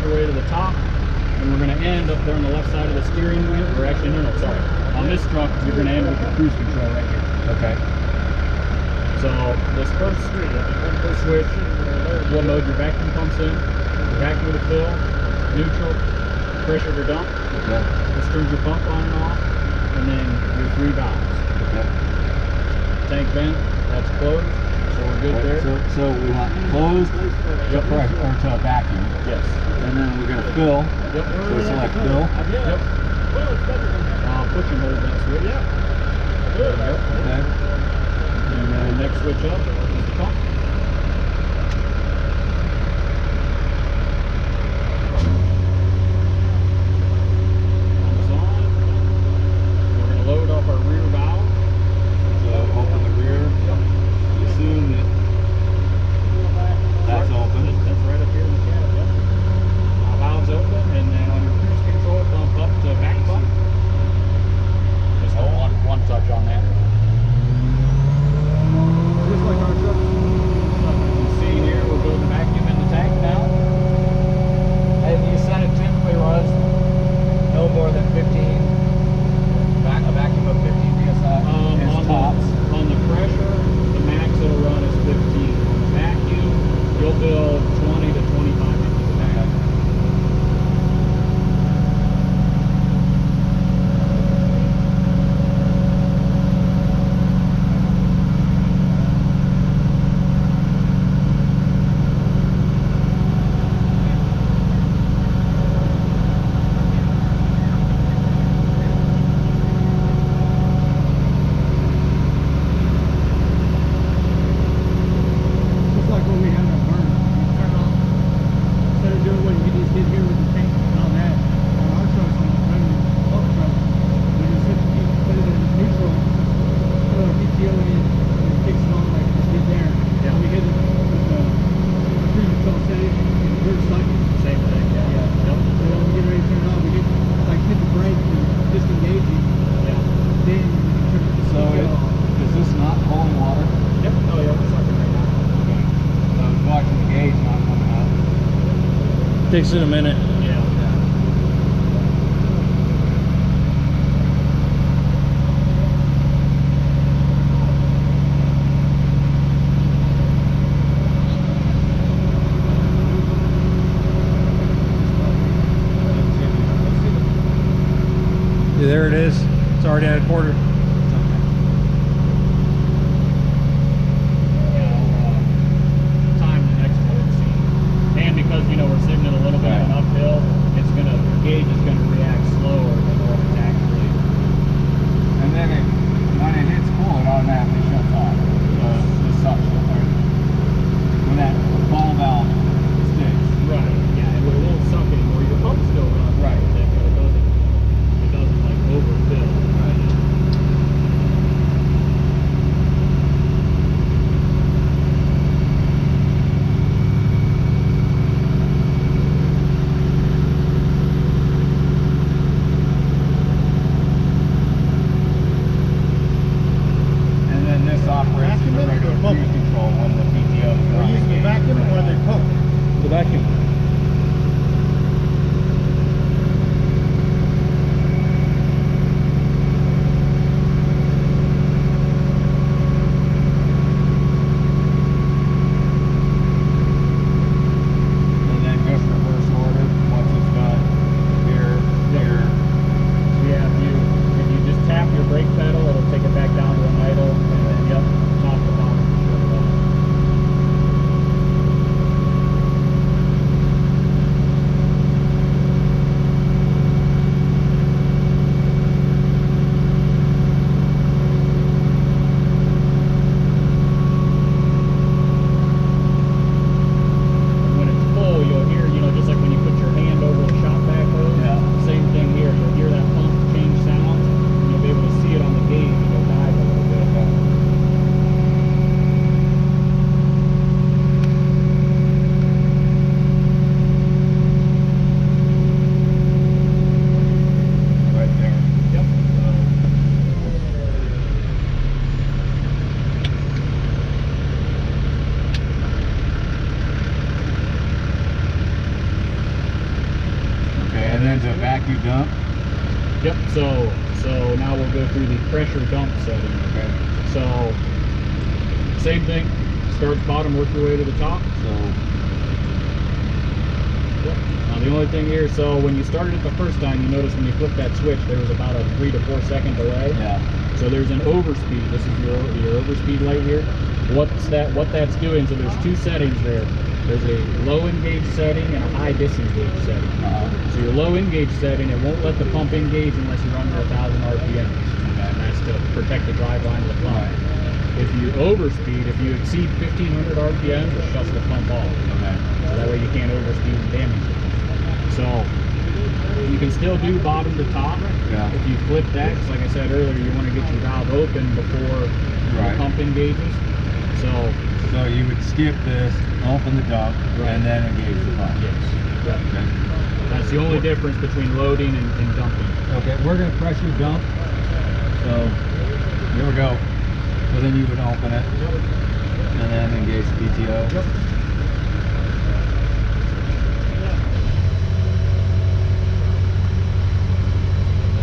your way to the top, and we're going to end up there on the left side of the steering wheel. Or actually, no, sorry. On this truck, you're going to end with your cruise control right here. Okay. So this first switch will load your vacuum pumps in, your vacuum to fill, neutral, pressure to dump. Okay. This turns your pump on and off, and then your 3 valves. Okay. Tank vent, that's closed, so we're good there. So we want closed to pressure or to a vacuum. Yes. And then we're going to fill. Yep. So we select fill. Yep. Push and hold that switch. Yeah. There we go. Okay. And then next switch up is the pump. Pump's on. We're going to load off our rear valve. So open the rear. Yep. Assume that that's open. That's right up here in the cab. Yep. Valve's open, and then on your cruise control, bump up to back pump. Just one touch on that. Just like our truck. You can see here, we're building vacuum in the tank now. As you said, it typically runs no more than 15, a vacuum of 15 psi is tops. On the pressure, the max it'll run is 15. On the vacuum, you'll build 20 to 25 inches of vacuum. Just like when we have a burn, you turn off, instead of doing what you just did here with the tank and all that, on our trucks, on the running pump truck, we just put it in neutral, put a PTO in it, and it kicks it on like we did there. Yeah. We hit it with the cruise control setting, and we're sucking. Same thing, yeah. Yeah. Yep. So when we get ready to turn it on, we hit the brake and disengage it, Yeah. then we can turn the So PTO off. is this not pulling water? Yep. Oh, yeah, we're sucking right now. Okay. So I was watching the gauge not coming out. Takes it a minute. Yeah. Yeah, there it is. It's already at a quarter. Time the next one scene. And because, you know, we're sitting in a little bit of an uphill, it's going to, the gauge is going to react slower than what it's actually. And then when it hits full, it automatically shuts off. The suction. Or when that ball valve sticks. Right. Yeah, it won't suck anymore. Your pump still runs. Right. But it doesn't like overfill. Right. And then to vacuum dump. Yep. So now we'll go through the pressure dump setting. Okay. So same thing. Start bottom, work your way to the top. So Yep. Now the only thing here, so when you started it the first time, you notice when you flip that switch, there was about a 3 to 4 second delay. yeah. So there's an overspeed. This is your overspeed light here. What that's doing? So there's two settings there. There's a low engage setting and a high disengage setting. So your low engage setting, it won't let the pump engage unless you're under 1,000 RPM. And that's to protect the drive line of the pump. If you overspeed, if you exceed 1,500 RPM, it shuts the pump off. Okay. So that way you can't overspeed and damage it. So you can still do bottom to top. Yeah. If you flip that, 'cause like I said earlier, you want to get your valve open before the pump engages. So you would skip this, open the dump, and then engage the pump. Yes. Yep. Okay. That's the only difference between loading and dumping. Okay, we're gonna pressure dump. So here we go. So then you would open it and then engage the PTO. Yep.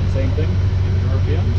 And same thing, give your RPMs.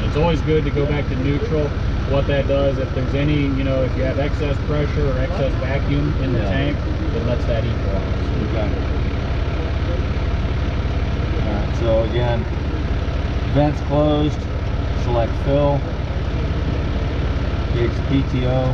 It's always good to go back to neutral. What that does, if there's any, if you have excess pressure or excess vacuum in the tank, it lets that equalize. Okay. Alright, so again, vents closed, select fill, gauge PTO,